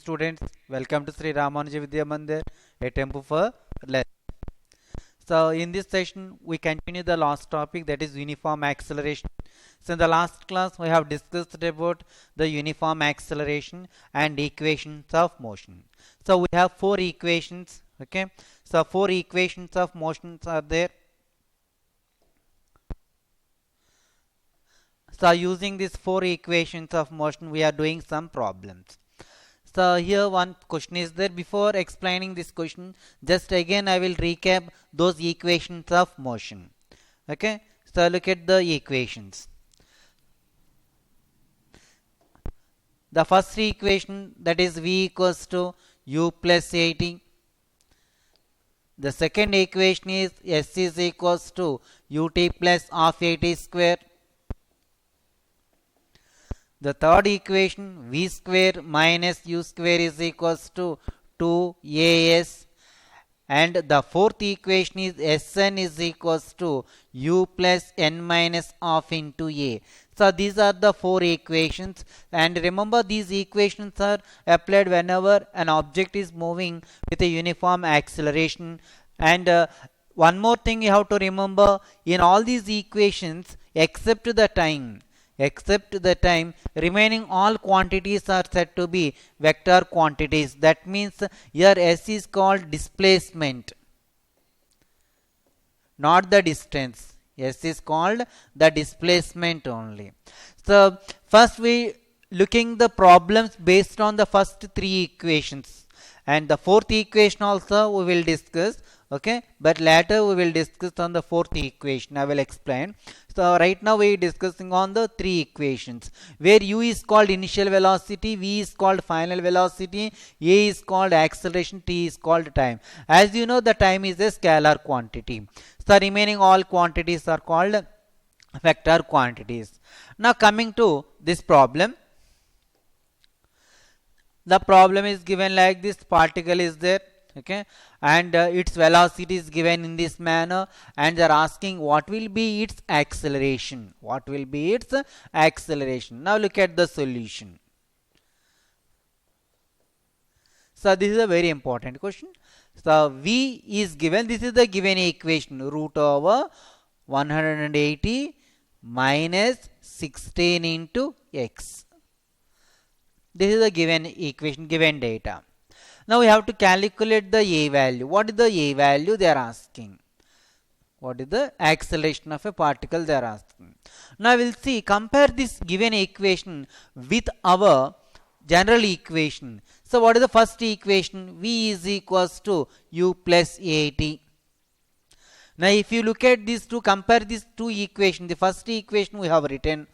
Students, welcome to Sri Ramanuja Vidya Mandir, a temple for lesson. So in this session, we continue the last topic, that is uniform acceleration. So in the last class, we have discussed about the uniform acceleration and equations of motion. So we have four equations. Okay. So four equations of motions are there. So using these four equations of motion, we are doing some problems. So here one question is there. Before explaining this question, just again I will recap those equations of motion. Okay. So look at the equations. The first equation, that is V equals to U plus AT. The second equation is S is equals to UT plus half AT square. The third equation, V square minus U square is equals to 2AS. And the fourth equation is Sn is equals to U plus N minus half into A. So these are the four equations, and remember these equations are applied whenever an object is moving with a uniform acceleration. And one more thing you have to remember, in all these equations except the time, remaining all quantities are said to be vector quantities. That means here S is called displacement, not the distance. S is called the displacement only. So first we looking the problems based on the first three equations, and the fourth equation also we will discuss. Okay, but later we will discuss on the fourth equation. I will explain. So right now we are discussing on the three equations, where U is called initial velocity, V is called final velocity, A is called acceleration, T is called time. As you know, the time is a scalar quantity. So remaining all quantities are called vector quantities. Now coming to this problem, the problem is given like this: particle is there, okay, and its velocity is given in this manner, and they are asking what will be its acceleration. Now look at the solution. So this is a very important question. So V is given, this is the given equation, root over 180 minus 16 into x. This is the given equation, given data. Now we have to calculate the A value. What is the A value they are asking? What is the acceleration of a particle they are asking? Now we'll see, compare this given equation with our general equation. So what is the first equation? V is equals to U plus AT. Now if you look at these two, compare these two equations. The first equation we have written,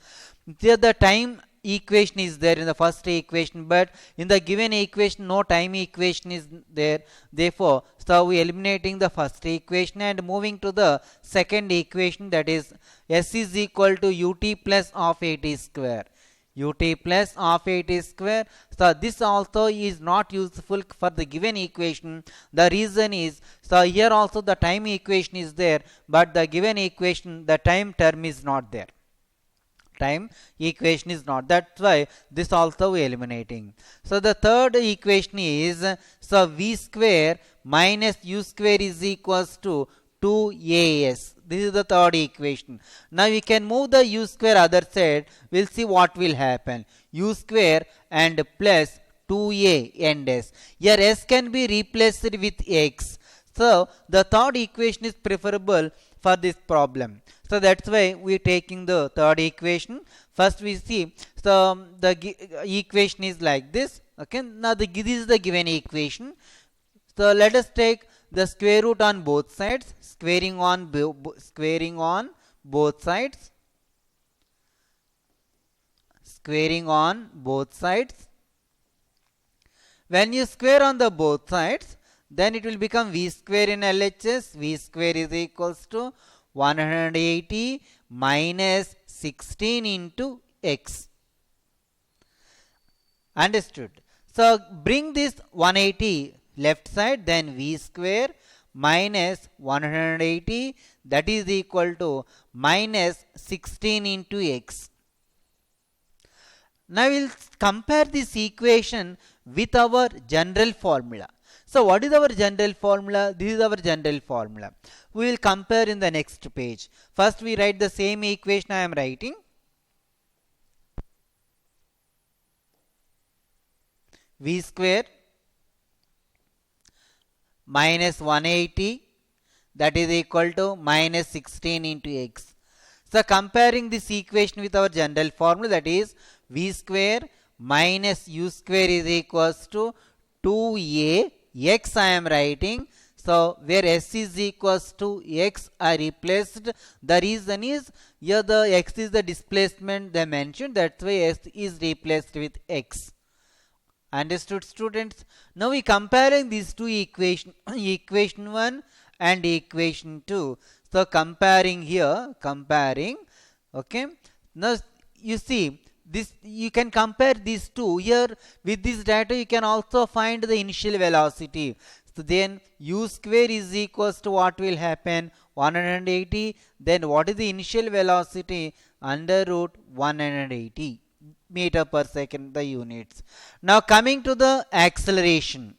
here the time equation is there in the first equation, but in the given equation no time equation is there. Therefore, so we eliminating the first equation and moving to the second equation, that is S is equal to UT plus half AT square. UT plus half AT square. So this also is not useful for the given equation. The reason is, so here also the time equation is there, but the given equation the time term is not there. Time equation is not. That's why this also we eliminating. So the third equation is, so V square minus U square is equals to 2AS. This is the third equation. Now we can move the U square other side. We'll see what will happen. U square and plus 2A and S. Here S can be replaced with X. So the third equation is preferable for this problem. So that's why we are taking the third equation. First we see, so the equation is like this. Okay, now this is the given equation. So let us take the square root on both sides, squaring on both sides, squaring on both sides. When you square on the both sides, then it will become V square in LHS. V square is equals to 180 minus 16 into x. Understood? So bring this 180 left side, then V square minus 180, that is equal to minus 16 into x. Now we'll compare this equation with our general formula. So what is our general formula? This is our general formula. We will compare in the next page. First we write the same equation I am writing. V square minus 180, that is equal to minus 16 into x. So comparing this equation with our general formula, that is v square minus u square is equals to 2a, x I am writing. So where s is equals to x I replaced. The reason is here the x is the displacement they mentioned, that's why s is replaced with x. Understood, students? Now we comparing these two equation, equation 1 and equation 2. So comparing here, okay. Now you see this, you can compare these two. Here with this data you can also find the initial velocity. So then u square is equals to what will happen? 180. Then what is the initial velocity? Under root 180 meter per second the units. Now coming to the acceleration.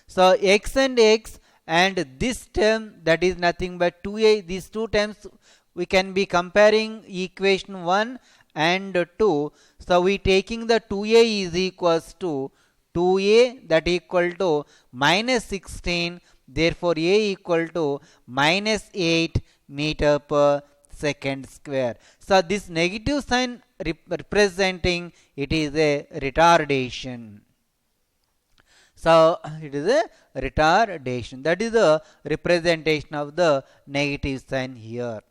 So x and x and this term, that is nothing but 2a. These two terms we can be comparing equation 1 and 2. So we taking the 2a is equals to 2a, that equal to minus 16. Therefore a equal to minus 8 meter per second square. So this negative sign representing it is a retardation. So it is a retardation. That is the representation of the negative sign here.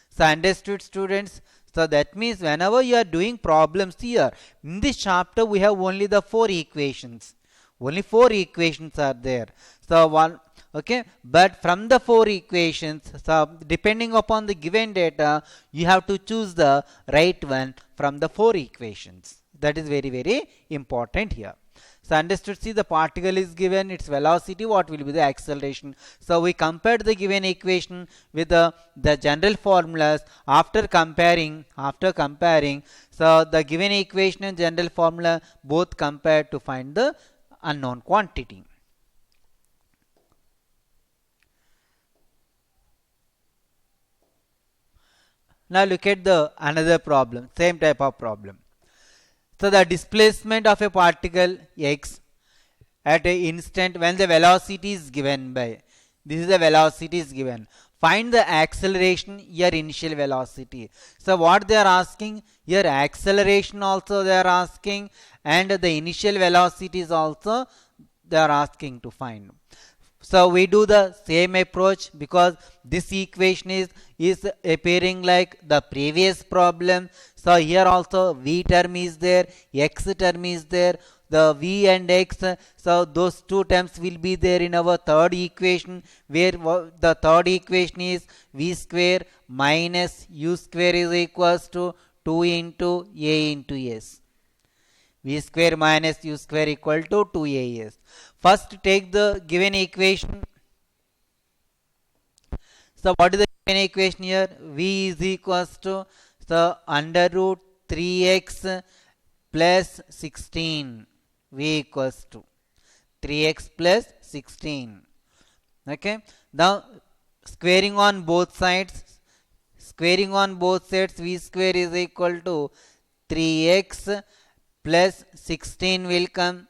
So understood, students? So that means whenever you are doing problems here, in this chapter we have only the 4 equations. Only 4 equations are there. So one, okay, but from the 4 equations, so depending upon the given data, you have to choose the right one from the 4 equations. That is very, very important here. So understood, see the particle is given, its velocity, what will be the acceleration. So we compared the given equation with the general formulas. After comparing, so the given equation and general formula both compared to find the unknown quantity. Now look at the another problem, same type of problem. So the displacement of a particle x at an instant when the velocity is given by, this is the velocity is given. Find the acceleration, your initial velocity. So what they are asking, your acceleration also they are asking, and the initial velocity is also they are asking to find. So we do the same approach because this equation is appearing like the previous problem. So here also v term is there, x term is there, the v and x. So those two terms will be there in our third equation, where the third equation is v square minus u square is equals to 2 into a into s. V square minus u square equal to 2as. First take the given equation. So what is the given equation here? V is equals to the under root 3x plus 16. V equals to 3x plus 16. Okay. Now squaring on both sides. V square is equal to 3x plus 16 will come.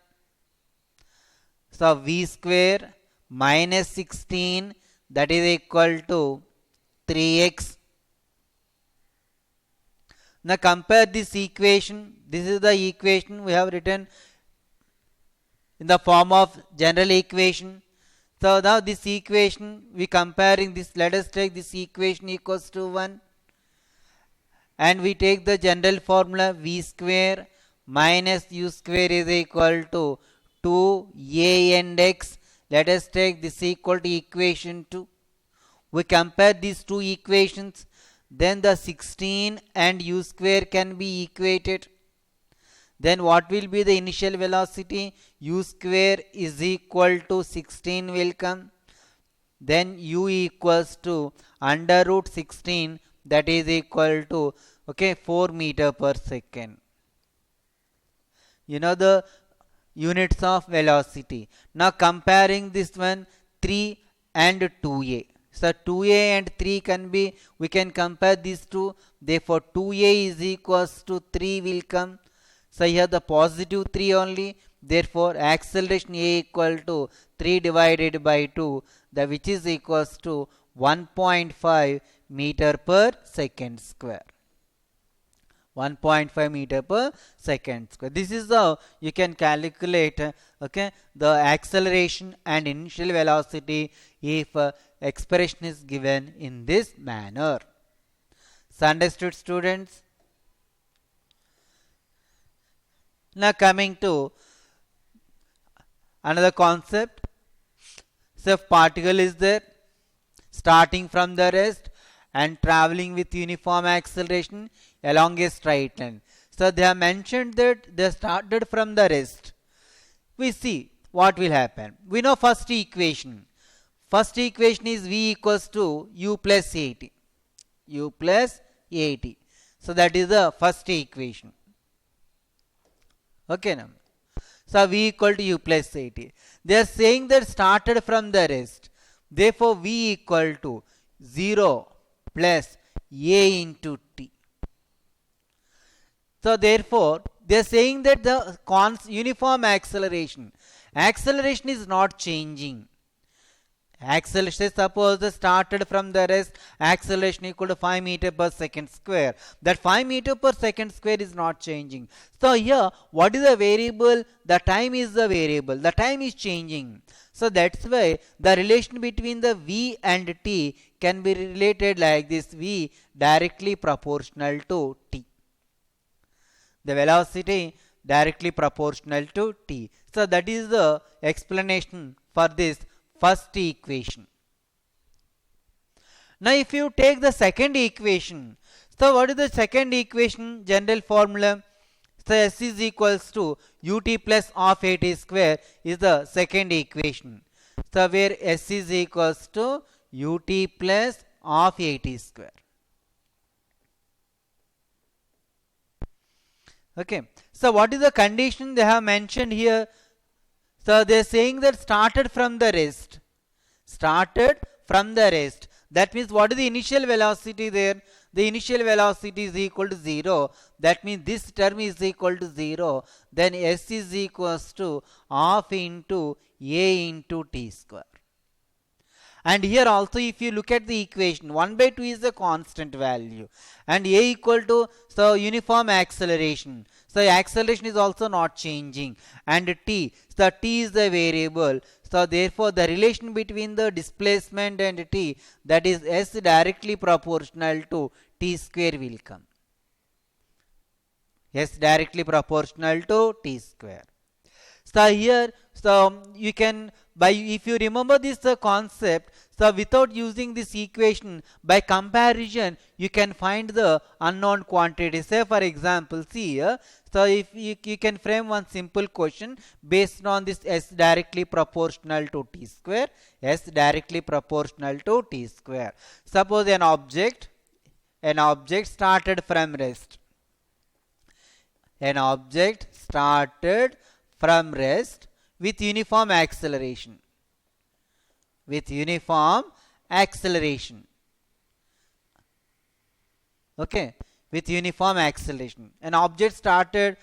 So v square minus 16, that is equal to 3x. Now compare this equation. This is the equation we have written in the form of general equation. So now this equation we comparing this. Let us take this equation equals to 1, and we take the general formula v square minus u square is equal to 2a and x. Let us take this equal to equation 2. We compare these two equations. Then the 16 and u square can be equated. Then what will be the initial velocity? U square is equal to 16 will come. Then u equals to under root 16, that is equal to 4 meter per second. the units of velocity. Now comparing this one 3 and 2a. So 2a and 3 we can compare these two. Therefore 2a is equals to 3 will come. So here the positive 3 only. Therefore acceleration a equal to 3 divided by 2, which is equals to 1.5 meter per second square. 1.5 meter per second square. This is how you can calculate the acceleration and initial velocity if expression is given in this manner. So understood, students? Now coming to another concept. So if particle is there starting from the rest and traveling with uniform acceleration along a straight line. So they have mentioned that they started from the rest. We see what will happen. We know first equation. First equation is v equals to u plus at. U plus at. So that is the first equation. Okay now. So v equal to u plus at. They are saying that started from the rest. Therefore v equal to 0 plus a into t. So therefore they are saying that the uniform acceleration is not changing. Acceleration, suppose the started from the rest, acceleration equal to 5 meter per second square. That 5 meter per second square is not changing. So here what is the variable? The time is the variable. The time is changing. So that's why the relation between the v and t can be related like this: v directly proportional to t. The velocity directly proportional to t. So that is the explanation for this first equation. Now if you take the second equation, so what is the second equation? General formula. So s is equals to ut plus of at square is the second equation. So where s is equals to ut plus of at square. Okay. So what is the condition they have mentioned here? So they are saying that started from the rest. Started from the rest. That means what is the initial velocity there? The initial velocity is equal to 0. That means this term is equal to 0. Then s is equals to half into a into t square. And here also if you look at the equation, 1 by 2 is the constant value. And a equal to, so uniform acceleration. So acceleration is also not changing. And t, so t is the variable. So therefore the relation between the displacement and t, that is s directly proportional to t square will come. S directly proportional to t square. So here, so you can, if you remember this concept, so without using this equation, by comparison you can find the unknown quantity. Say for example, see here, so if you can frame one simple question based on this s directly proportional to t square, s directly proportional to t square. Suppose an object started from rest. An object started from rest with uniform acceleration. With uniform acceleration. Okay. With uniform acceleration. An object started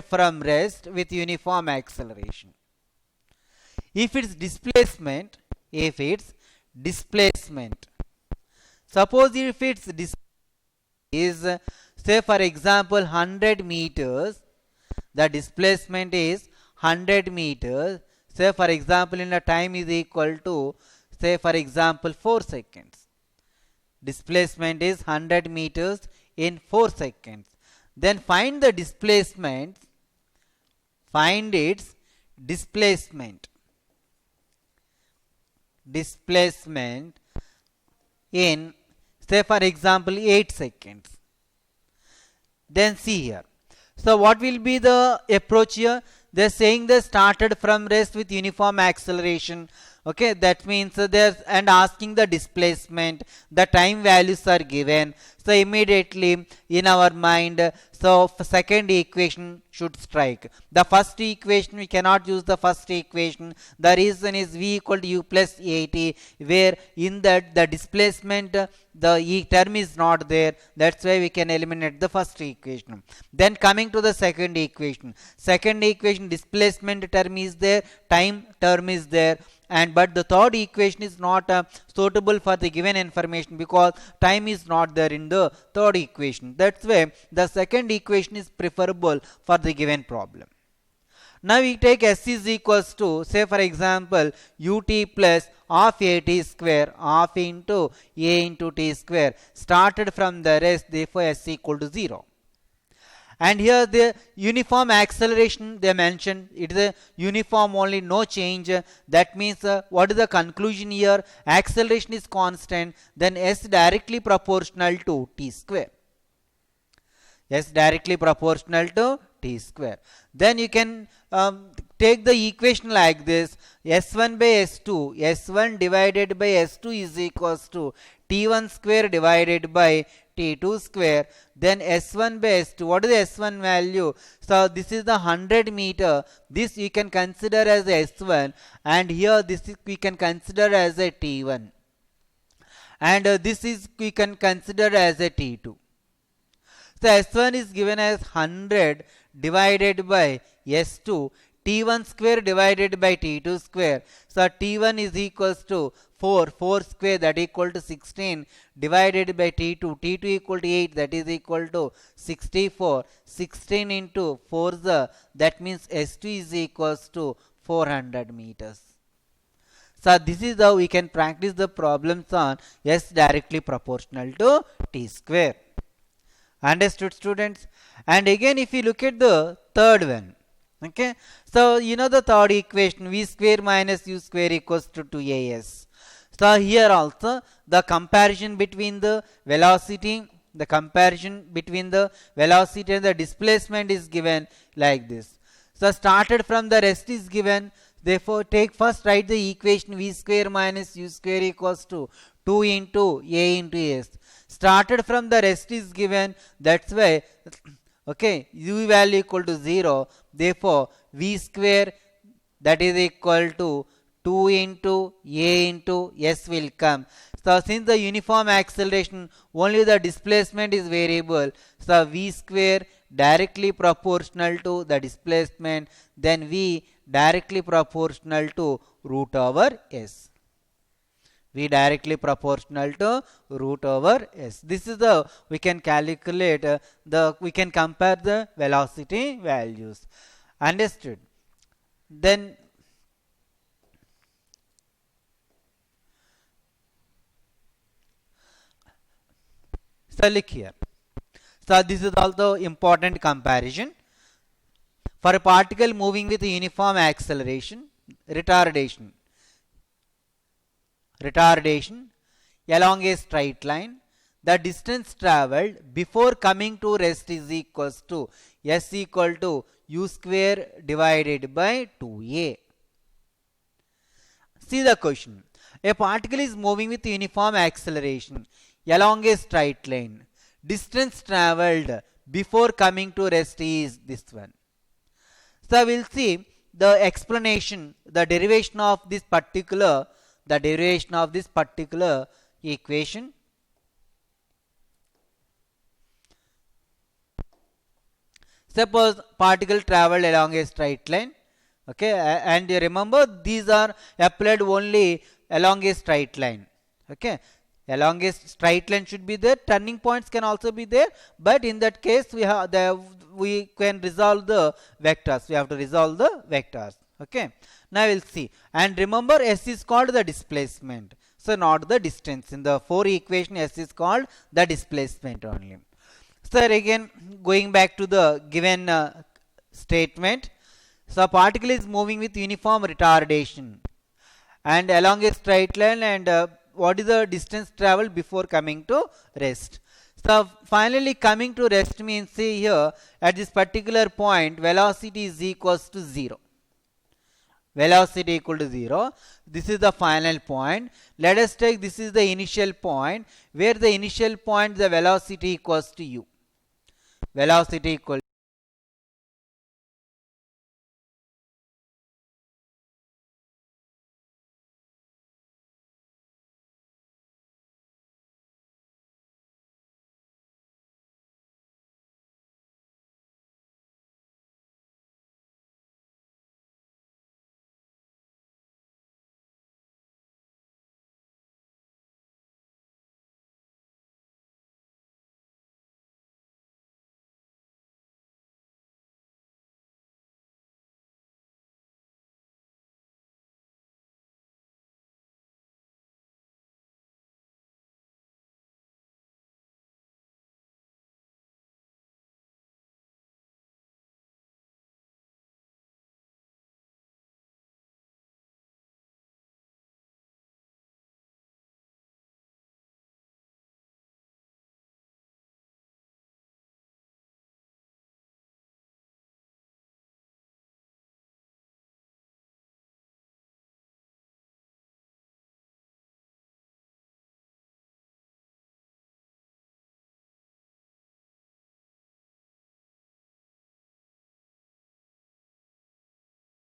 from rest with uniform acceleration. If its displacement, suppose if its displacement is, say for example 100 meters, the displacement is 100 meters, say for example in a time is equal to, say for example 4 seconds. Displacement is 100 meters in 4 seconds. Then find the displacement, find its displacement. Displacement in, say for example 8 seconds. Then see here. So what will be the approach here? they're saying they started from rest with uniform acceleration. Okay, that means there's and asking the displacement, the time values are given. So immediately in our mind, so second equation should strike. The first equation, we cannot use the first equation. The reason is v equal to u plus at, where in that the displacement, the e term is not there. That's why we can eliminate the first equation. Then coming to the second equation. Second equation, displacement term is there, time term is there. And but the third equation is not suitable for the given information because time is not there in the third equation. That's why the second equation is preferable for the given problem. Now we take s is equals to, say for example, ut plus half at square, half into a into t square, started from the rest, therefore s equal to 0. And here the uniform acceleration they mentioned, it is a uniform only, no change. That means what is the conclusion here? Acceleration is constant, then s directly proportional to t square. S directly proportional to t square. Then you can take the equation like this: s1 by s2, s1 divided by s2 is equals to t1 square divided by t2 square. Then s1 by s2, what is the s1 value? So this is the 100 meter, this you can consider as s1, and here this is we can consider as a t1, and this is we can consider as a t2. So s1 is given as 100 divided by s2, t1 square divided by t2 square. So t1 is equals to 4 square, that equal to 16, divided by t2, t2 equal to 8, that is equal to 64, 16 into 4, that means s2 is equals to 400 meters. So this is how we can practice the problems on s directly proportional to t square. Understood, students? And again, if you look at the third one, okay, so you know the third equation, v square minus u square equals to 2as. So here also the comparison between the velocity, and the displacement is given like this. So started from the rest is given, therefore take first write the equation v square minus u square equals to 2 into a into s. Started from the rest is given, that's why okay, u value equal to 0, therefore v square that is equal to 2 into a into s will come. So since the uniform acceleration, only the displacement is variable, so v square directly proportional to the displacement, then v directly proportional to root over s. V directly proportional to root over s. This is the we can calculate we can compare the velocity values. Understood? Then so look here. So this is also important comparison. For a particle moving with uniform acceleration, retardation along a straight line, the distance travelled before coming to rest is equals to s equal to u square divided by 2a. See the question. A particle is moving with uniform acceleration along a straight line. Distance travelled before coming to rest is this one. So we'll see the explanation, the derivation of this particular equation. Suppose particle traveled along a straight line, okay, and you remember these are applied only along a straight line, okay. Along a straight line should be there, turning points can also be there, but in that case we can resolve the vectors, we have to resolve the vectors, okay. Now we'll see, and remember s is called the displacement, so not the distance. In the 4 equation, s is called the displacement only. So again, going back to the given statement, so particle is moving with uniform retardation and along a straight line, and what is the distance traveled before coming to rest? So finally coming to rest means, see here at this particular point velocity is equals to 0. Velocity equal to 0. This is the final point. Let us take this is the initial point, where the initial point the velocity equals to u. Velocity equal